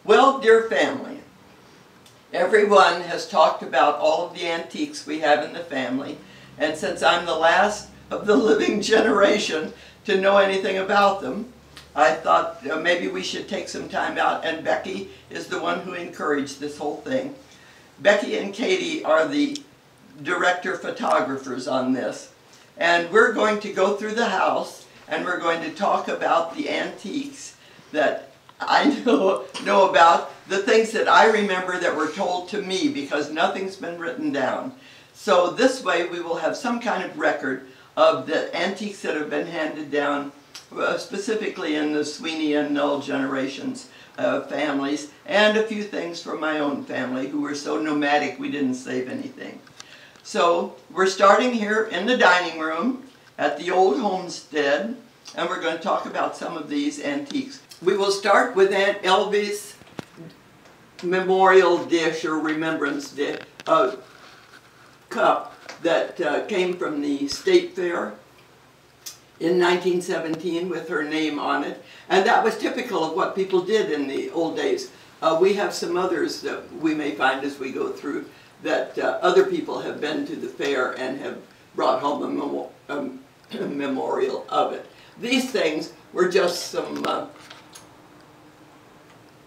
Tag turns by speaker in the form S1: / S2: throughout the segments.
S1: Well, dear family, everyone has talked about all of the antiques we have in the family, and since I'm the last of the living generation to know anything about them, I thought maybe we should take some time out, and Becky is the one who encouraged this whole thing. Becky and Katie are the director photographers on this, and we're going to go through the house and we're going to talk about the antiques that I know about, the things that I remember that were told to me, because nothing's been written down. So this way we will have some kind of record of the antiques that have been handed down, specifically in the Sweeney and Null generations families, and a few things from my own family who were so nomadic we didn't save anything. So we're starting here in the dining room at the old homestead, and we're going to talk about some of these antiques. We will start with Aunt Elvy's memorial dish or remembrance dish, cup that came from the State Fair in 1917 with her name on it. And that was typical of what people did in the old days. We have some others that we may find as we go through that other people have been to the fair and have brought home a memorial of it. These things were just some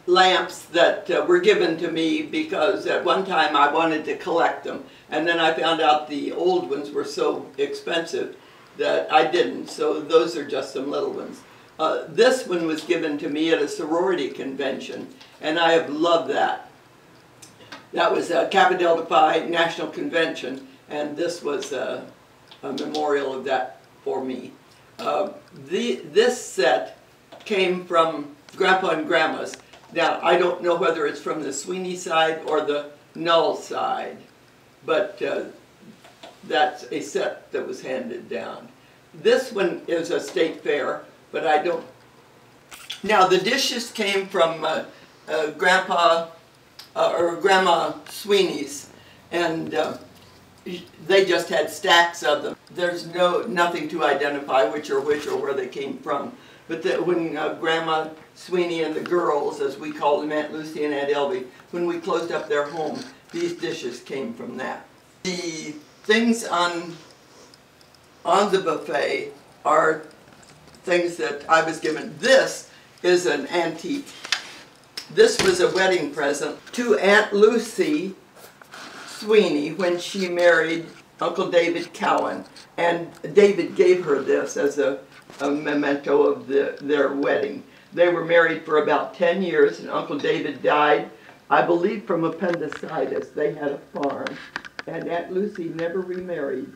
S1: lamps that were given to me because at one time I wanted to collect them, and then I found out the old ones were so expensive that I didn't, so those are just some little ones. This one was given to me at a sorority convention, and I have loved that. That was a Kappa Delta Phi National Convention, and this was a memorial of that for me. This set came from Grandpa and Grandma's. Now, I don't know whether it's from the Sweeney side or the Null side, but that's a set that was handed down. This one is a State Fair, but I don't... Now, the dishes came from Grandpa or Grandma Sweeney's, and they just had stacks of them. There's nothing to identify which or where they came from. But when Grandma Sweeney and the girls, as we call them, Aunt Lucy and Aunt Elvy, when we closed up their home, these dishes came from that. The things on the buffet are things that I was given. This is an antique. This was a wedding present to Aunt Lucy Sweeney when she married Uncle David Cowan, and David gave her this as a memento of their wedding. They were married for about 10 years, and Uncle David died, I believe, from appendicitis. They had a farm, and Aunt Lucy never remarried.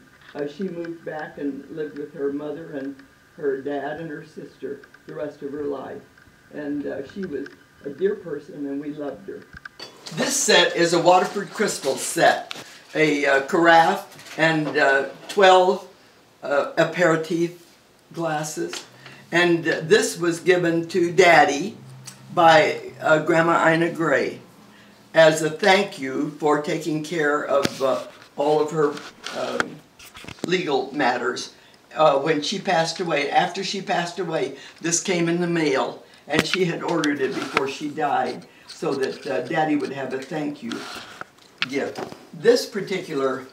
S1: She moved back and lived with her mother and her dad and her sister the rest of her life. And she was a dear person, and we loved her. This set is a Waterford crystal set, a carafe and 12 aperitif glasses. And this was given to Daddy by Grandma Ina Gray as a thank you for taking care of all of her legal matters when she passed away. After she passed away, this came in the mail, and she had ordered it before she died so that Daddy would have a thank you gift. This particular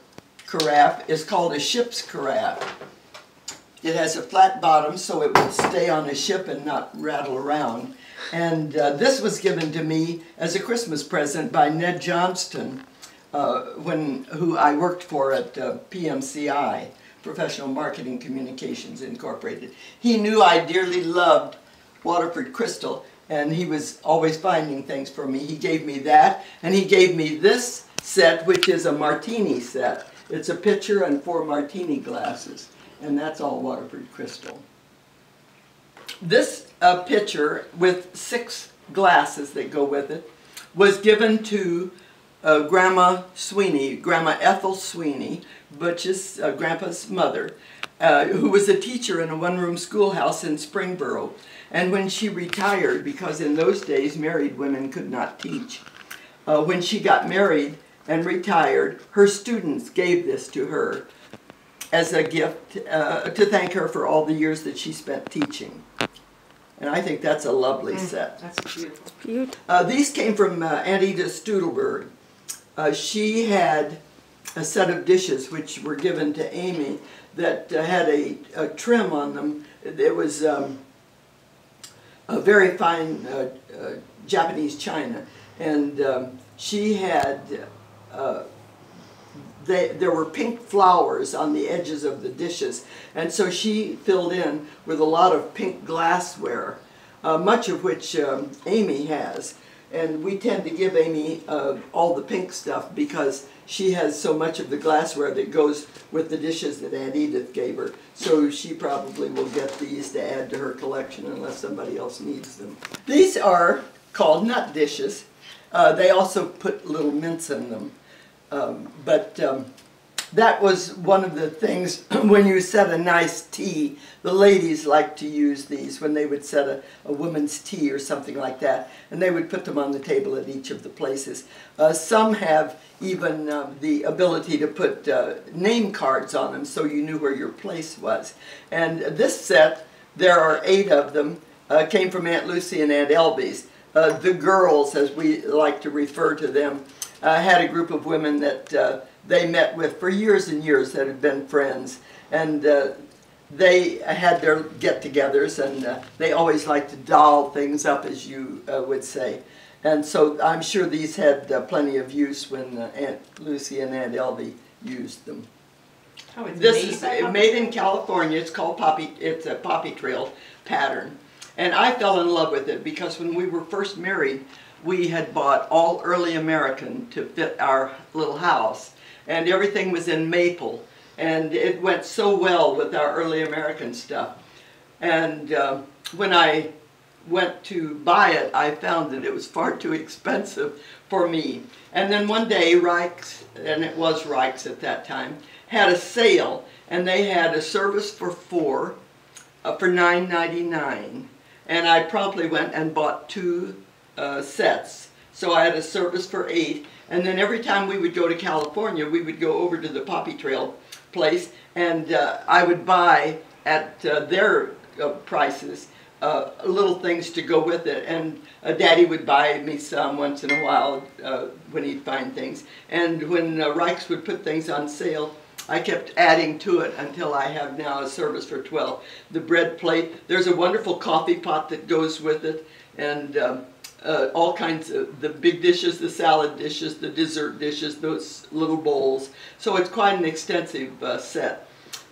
S1: carafe is called a ship's carafe. It has a flat bottom so it would stay on a ship and not rattle around. And this was given to me as a Christmas present by Ned Johnston, who I worked for at PMCI, Professional Marketing Communications Incorporated. He knew I dearly loved Waterford crystal, and he was always finding things for me. He gave me that, and he gave me this set, which is a martini set. It's a pitcher and 4 martini glasses, and that's all Waterford crystal. This pitcher with 6 glasses that go with it was given to Grandma Sweeney, Grandma Ethel Sweeney, Butch's Grandpa's mother, who was a teacher in a one-room schoolhouse in Springboro. And when she retired, because in those days married women could not teach, when she got married and retired, her students gave this to her as a gift to thank her for all the years that she spent teaching. And I think that's a lovely set.
S2: That's beautiful.
S3: Beautiful.
S1: These came from Aunt Edith Studelberg. She had a set of dishes which were given to Amy that had a trim on them. It was a very fine Japanese china, and she had there were pink flowers on the edges of the dishes, and so she filled in with a lot of pink glassware, much of which Amy has. And we tend to give Amy all the pink stuff because she has so much of the glassware that goes with the dishes that Aunt Edith gave her. So she probably will get these to add to her collection unless somebody else needs them. These are called nut dishes. They also put little mints in them. That was one of the things when you set a nice tea. The ladies liked to use these when they would set a woman's tea or something like that, and they would put them on the table at each of the places. Some have even the ability to put name cards on them so you knew where your place was. And this set, there are 8 of them, came from Aunt Lucy and Aunt Elby's. The girls, as we like to refer to them, had a group of women that they met with for years and years that had been friends, and they had their get-togethers, and they always liked to doll things up, as you would say. And so I'm sure these had plenty of use when Aunt Lucy and Aunt Elvie used them.
S2: Oh, it's
S1: This is made in California. It's called Poppy. It's a poppy trail pattern, and I fell in love with it because when we were first married, we had bought all early American to fit our little house, and everything was in maple, and it went so well with our early American stuff. And when I went to buy it, I found that it was far too expensive for me. And then one day, Reich's, and it was Reich's at that time, had a sale, and they had a service for 4 for $9.99, and I promptly went and bought 2 sets. So I had a service for 8, and then every time we would go to California, we would go over to the Poppy Trail place, and I would buy at their prices little things to go with it. And Daddy would buy me some once in a while when he'd find things. And when Reich's would put things on sale, I kept adding to it until I have now a service for 12. The bread plate, there's a wonderful coffee pot that goes with it, and all kinds of the big dishes, the salad dishes, the dessert dishes, those little bowls. So it's quite an extensive set.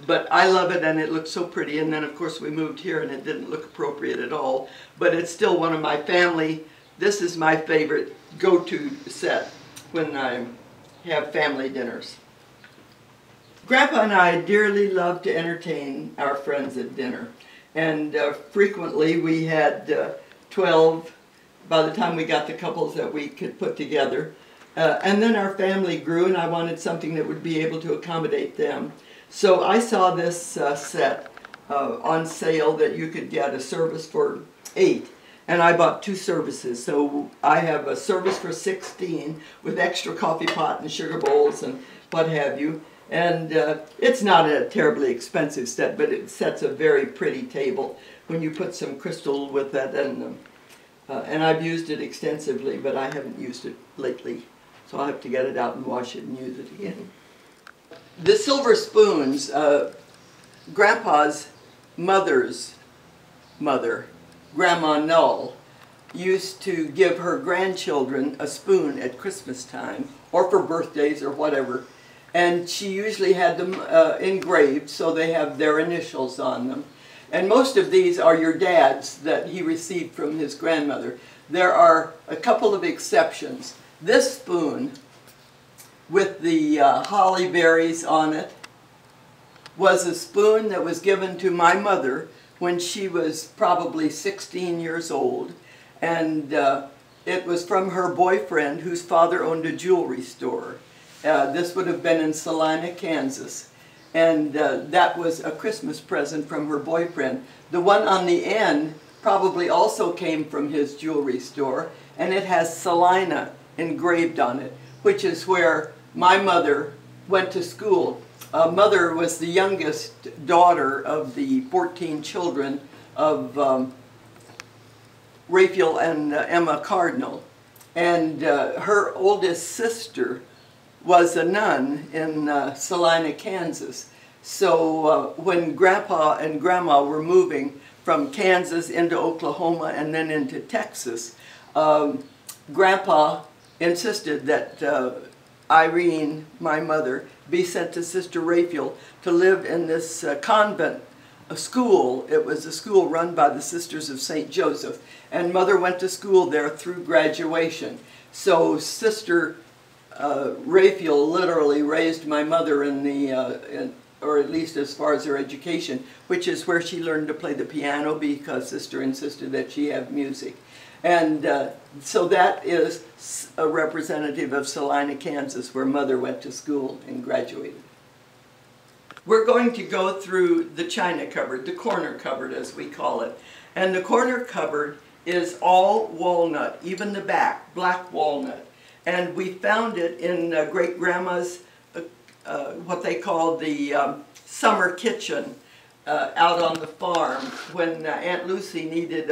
S1: But I love it, and it looks so pretty. And then, of course, we moved here, and it didn't look appropriate at all. But it's still one of my family. This is my favorite go-to set when I have family dinners. Grandpa and I dearly love to entertain our friends at dinner. And frequently we had 12 by the time we got the couples that we could put together. And then our family grew, and I wanted something that would be able to accommodate them. So I saw this set on sale that you could get a service for 8, and I bought 2 services. So I have a service for 16 with extra coffee pot and sugar bowls and what have you. And it's not a terribly expensive set, but it sets a very pretty table when you put some crystal with it. And I've used it extensively, but I haven't used it lately. So I'll have to get it out and wash it and use it again. The silver spoons, Grandpa's mother's mother, Grandma Null, used to give her grandchildren a spoon at Christmas time, or for birthdays or whatever. And she usually had them engraved, so they have their initials on them. And most of these are your dad's that he received from his grandmother. There are a couple of exceptions. This spoon with the holly berries on it was a spoon that was given to my mother when she was probably 16 years old. And it was from her boyfriend, whose father owned a jewelry store. This would have been in Salina, Kansas. And that was a Christmas present from her boyfriend. The one on the end probably also came from his jewelry store, and it has Salina engraved on it, which is where my mother went to school. Mother was the youngest daughter of the 14 children of Raphael and Emma Cardinal, and her oldest sister was a nun in Salina, Kansas. So when Grandpa and Grandma were moving from Kansas into Oklahoma and then into Texas, Grandpa insisted that Irene, my mother, be sent to Sister Raphael to live in this convent school. It was a school run by the Sisters of St. Joseph, and Mother went to school there through graduation. So Sister Raphael literally raised my mother in the, or at least as far as her education, which is where she learned to play the piano because Sister insisted that she have music. And so that is a representative of Salina, Kansas, where Mother went to school and graduated. We're going to go through the china cupboard, the corner cupboard as we call it. And the corner cupboard is all walnut, even the back, black walnut. And we found it in Great-Grandma's, what they called the summer kitchen out on the farm when Aunt Lucy needed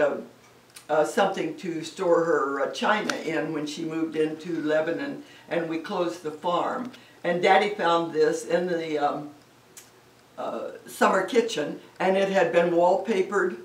S1: something to store her china in when she moved into Lebanon, and we closed the farm. And Daddy found this in the summer kitchen, and it had been wallpapered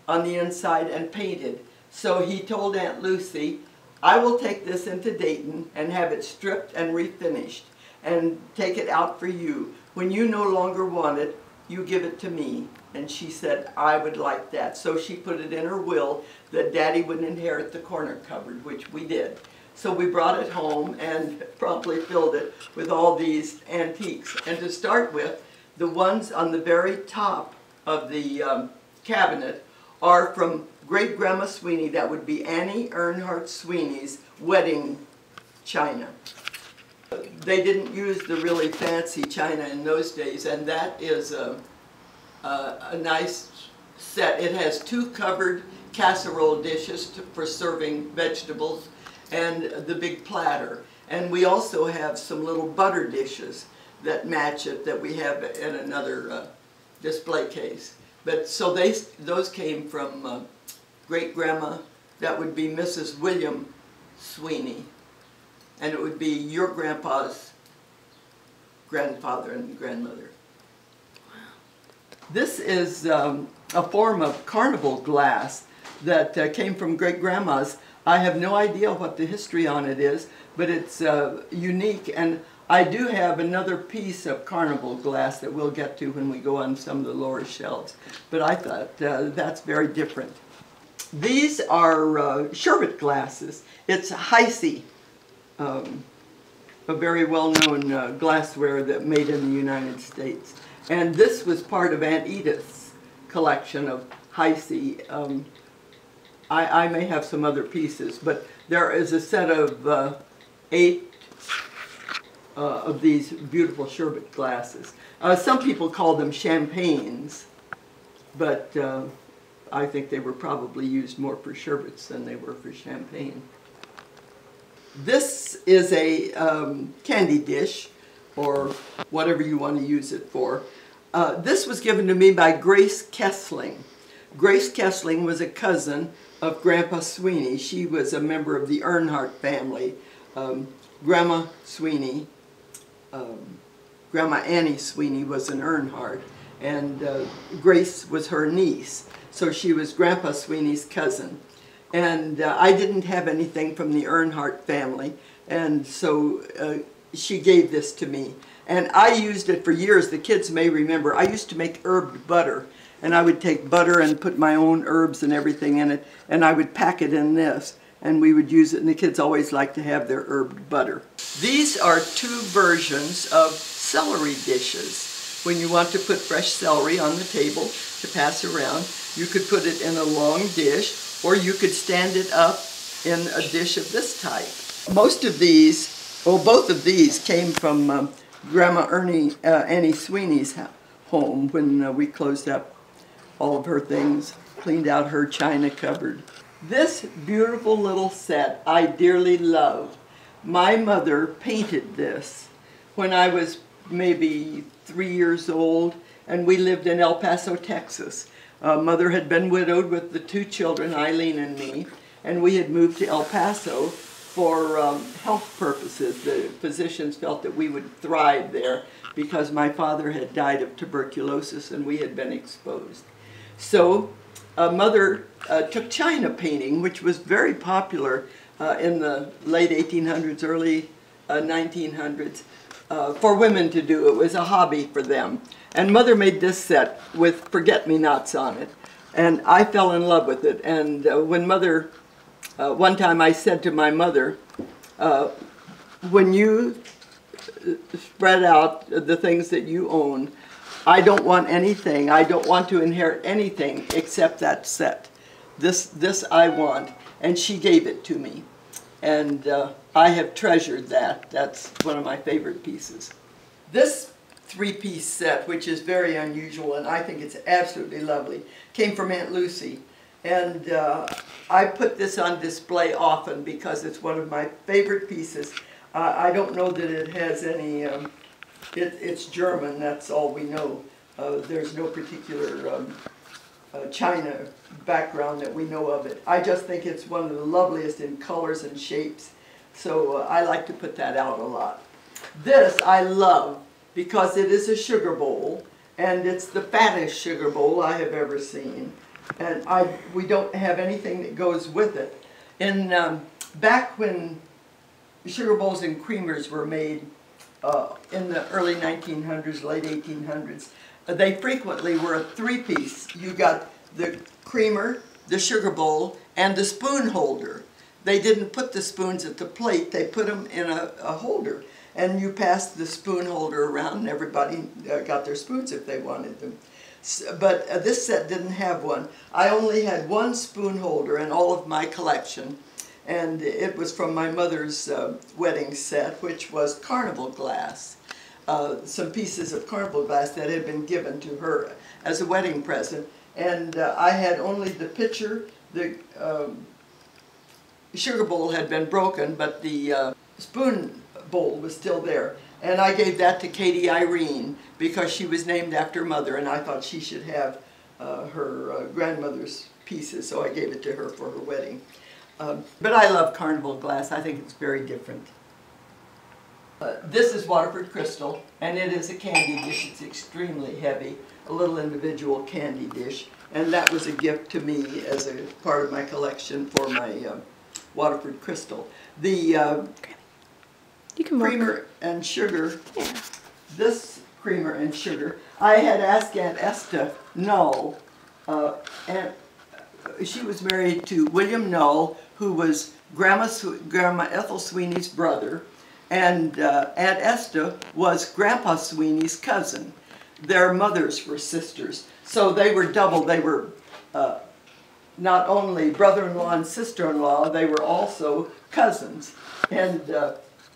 S1: on the inside and painted. So he told Aunt Lucy, I will take this into Dayton and have it stripped and refinished and take it out for you. When you no longer want it, you give it to me. And she said, I would like that. So she put it in her will that Daddy would inherit the corner cupboard, which we did. So we brought it home and promptly filled it with all these antiques. And to start with, the ones on the very top of the cabinet are from Great-Grandma Sweeney. That would be Annie Earnhardt Sweeney's wedding china. They didn't use the really fancy china in those days, and that is a nice set. It has 2 covered casserole dishes for serving vegetables and the big platter. And we also have some little butter dishes that match it that we have in another display case. But so those came from Great-Grandma. That would be Mrs. William Sweeney. And it would be your grandpa's grandfather and grandmother. This is a form of carnival glass that came from Great-Grandma's. I have no idea what the history on it is, but it's unique. And I do have another piece of carnival glass that we'll get to when we go on some of the lower shelves. But I thought that's very different. These are sherbet glasses. It's Heisey, a very well-known glassware that made in the United States. And this was part of Aunt Edith's collection of Heisey. I may have some other pieces, but there is a set of 8 of these beautiful sherbet glasses. Some people call them champagnes, but I think they were probably used more for sherbets than they were for champagne. This is a candy dish, or whatever you want to use it for. This was given to me by Grace Kessling. Grace Kessling was a cousin of Grandpa Sweeney. She was a member of the Earnhardt family. Grandma Sweeney, Grandma Annie Sweeney was an Earnhardt, and Grace was her niece. So she was Grandpa Sweeney's cousin. And I didn't have anything from the Earnhardt family, and so she gave this to me. And I used it for years. The kids may remember. I used to make herbed butter, and I would take butter and put my own herbs and everything in it, and I would pack it in this, and we would use it, and the kids always like to have their herbed butter. These are 2 versions of celery dishes. When you want to put fresh celery on the table to pass around, you could put it in a long dish, or you could stand it up in a dish of this type. Most of these, well, both of these came from Grandma Annie Sweeney's home when we closed up all of her things, cleaned out her china cupboard. This beautiful little set I dearly love. My mother painted this when I was maybe 3 years old, and we lived in El Paso, Texas. Mother had been widowed with the 2 children, Eileen and me, and we had moved to El Paso for health purposes. The physicians felt that we would thrive there because my father had died of tuberculosis and we had been exposed. So Mother took china painting, which was very popular in the late 1800s, early 1900s, for women to do. It was a hobby for them. And Mother made this set with forget-me-nots on it. And I fell in love with it. And when Mother, one time I said to my mother, when you spread out the things that you own, I don't want anything. I don't want to inherit anything except that set. This I want. And she gave it to me. And I have treasured that. That's one of my favorite pieces. This 3-piece set, which is very unusual, and I think it's absolutely lovely, came from Aunt Lucy. And I put this on display often because it's one of my favorite pieces. I don't know that it has any, it's German, that's all we know. There's no particular China background that we know of it. I just think it's one of the loveliest in colors and shapes, so I like to put that out a lot. This I love because it is a sugar bowl, and it's the fattest sugar bowl I have ever seen. And we don't have anything that goes with it. Back when sugar bowls and creamers were made in the early 1900s, late 1800s, they frequently were a 3-piece. You got the creamer, the sugar bowl, and the spoon holder. They didn't put the spoons at the plate, they put them in a holder. And you passed the spoon holder around and everybody got their spoons if they wanted them. But this set didn't have one. I only had 1 spoon holder in all of my collection, and it was from my mother's wedding set, which was carnival glass. Some pieces of carnival glass that had been given to her as a wedding present. And I had only the pitcher. The sugar bowl had been broken, but the spoon bowl was still there. And I gave that to Katie Irene because she was named after Mother, and I thought she should have her grandmother's pieces, so I gave it to her for her wedding. But I love carnival glass. I think it's very different. This is Waterford Crystal, and it is a candy dish. It's extremely heavy, a little individual candy dish, and that was a gift to me as a part of my collection for my Waterford Crystal. The creamer and sugar, this creamer and sugar, I had asked Aunt Esta Null, and she was married to William Null, who was Grandma Ethel Sweeney's brother, and Aunt Esta was Grandpa Sweeney's cousin. Their mothers were sisters, so they were double. They were not only brother-in-law and sister-in-law, they were also cousins. And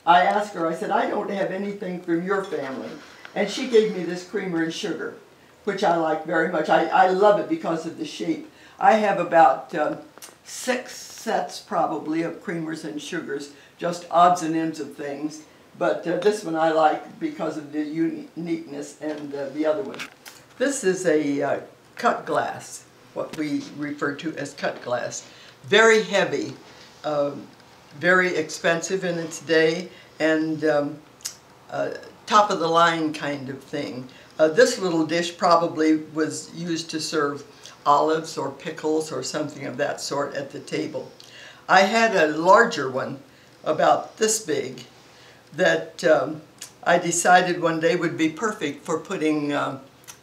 S1: I asked her, I said, I don't have anything from your family. And she gave me this creamer and sugar, which I like very much. I love it because of the shape. I have about 6 sets probably of creamers and sugars, just odds and ends of things. But this one I like because of the uniqueness, and the other one. This is a cut glass, what we refer to as cut glass. Very heavy, very expensive in its day, and top of the line kind of thing. This little dish probably was used to serve olives or pickles or something of that sort at the table. I had a larger one, about this big, that I decided one day would be perfect for putting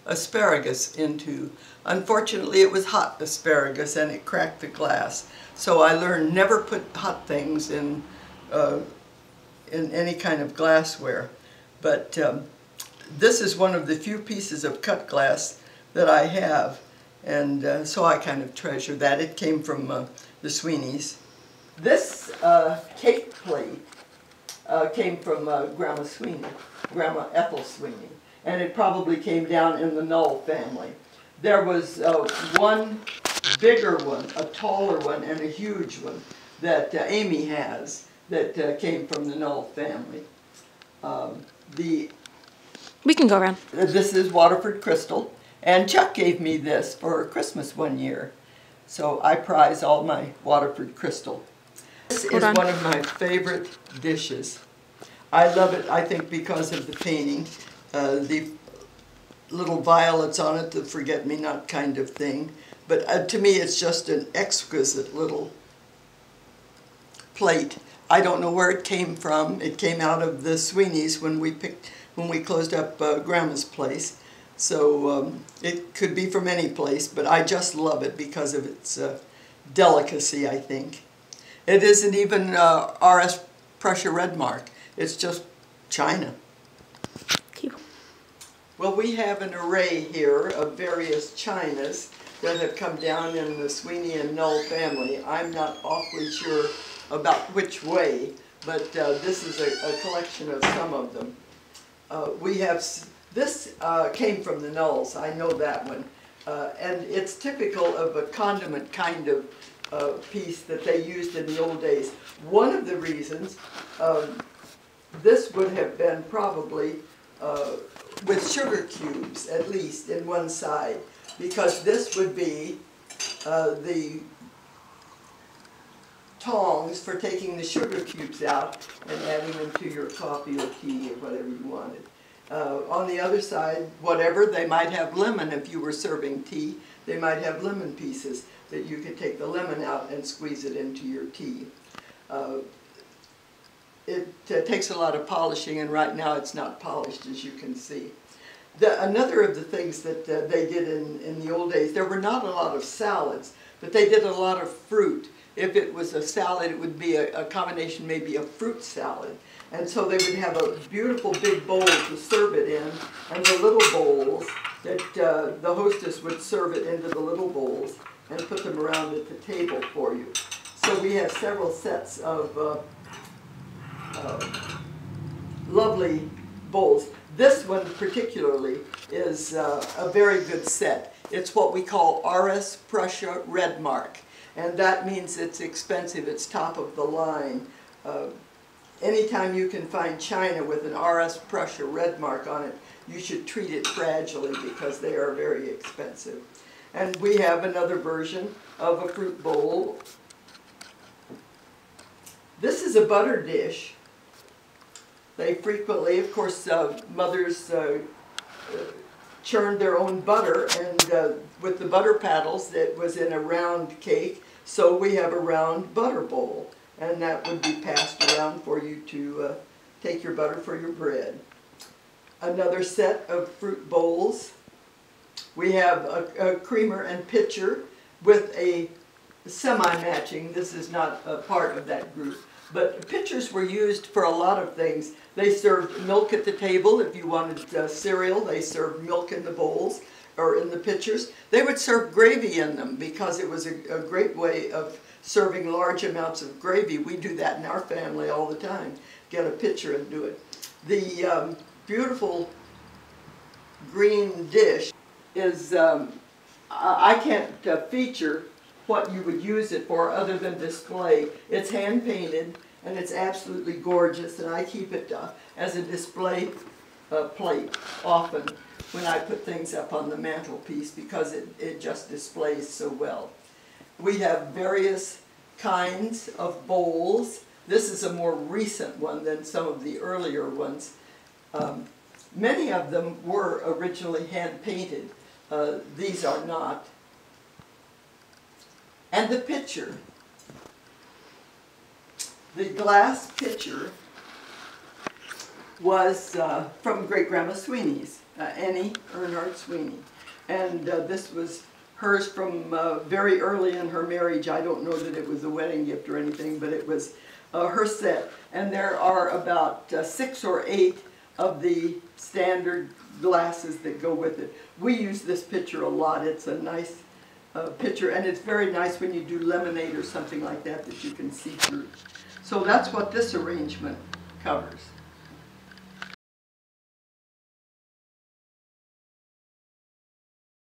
S1: asparagus into. Unfortunately, it was hot asparagus and it cracked the glass. So I learned never put hot things in any kind of glassware. But this is one of the few pieces of cut glass that I have, and so I kind of treasure that. It came from the Sweeneys. This cake plate came from Grandma Sweeney, Grandma Ethel Sweeney, and it probably came down in the Null family. There was one bigger one, a taller one, and a huge one that Amy has that came from the Null family.
S2: We can go around.
S1: This is Waterford Crystal, And Chuck gave me this for Christmas one year. So I prize all my Waterford crystal. This is one of my favorite dishes. I love it, I think, because of the painting. The little violets on it, the forget-me-not kind of thing. But to me, it's just an exquisite little plate. I don't know where it came from. It came out of the Sweeney's when we closed up Grandma's place. So it could be from any place, but I just love it because of its delicacy, I think. It isn't even RS Prussia red mark. It's just China. Well, we have an array here of various chinas that have come down in the Sweeney and Null family. I'm not awfully sure about which way, but this is a collection of some of them. This came from the Nulls, I know that one, and it's typical of a condiment kind of piece that they used in the old days. One of the reasons this would have been probably with sugar cubes, at least, in one side, because this would be the tongs for taking the sugar cubes out and adding them to your coffee or tea or whatever you wanted. On the other side, whatever, they might have lemon if you were serving tea. They might have lemon pieces that you could take the lemon out and squeeze it into your tea. It takes a lot of polishing, and right now it's not polished, as you can see. Another of the things that they did in the old days, there were not a lot of salads, but they did a lot of fruit. If it was a salad, it would be a combination, maybe a fruit salad. And so they would have a beautiful big bowl to serve it in, and the little bowls that the hostess would serve it into the little bowls and put them around at the table for you. So we have several sets of lovely bowls. This one particularly is a very good set. It's what we call RS Prussia red mark, and that means it's expensive. It's top of the line. Anytime you can find china with an RS Prussia red mark on it, you should treat it fragilely because they are very expensive. And we have another version of a fruit bowl. This is a butter dish. They frequently, of course, mothers churned their own butter, and with the butter paddles, it was in a round cake, so we have a round butter bowl. And that would be passed around for you to take your butter for your bread. Another set of fruit bowls. We have a creamer and pitcher with a semi-matching. This is not a part of that group. But pitchers were used for a lot of things. They served milk at the table. If you wanted cereal, they served milk in the bowls or in the pitchers. They would serve gravy in them because it was a great way of serving large amounts of gravy. We do that in our family all the time. Get a pitcher and do it. The beautiful green dish is, I can't feature what you would use it for other than display. It's hand painted and it's absolutely gorgeous, and I keep it as a display plate often when I put things up on the mantelpiece because it just displays so well. We have various kinds of bowls. This is a more recent one than some of the earlier ones. Many of them were originally hand-painted. These are not. And the pitcher. The glass pitcher was from Great-Grandma Sweeney's, Annie Earnhardt Sweeney. And this was hers from very early in her marriage. I don't know that it was a wedding gift or anything, but it was her set. And there are about 6 or 8 of the standard glasses that go with it. We use this pitcher a lot. It's a nice pitcher, and it's very nice when you do lemonade or something like that that you can see through. So that's what this arrangement covers.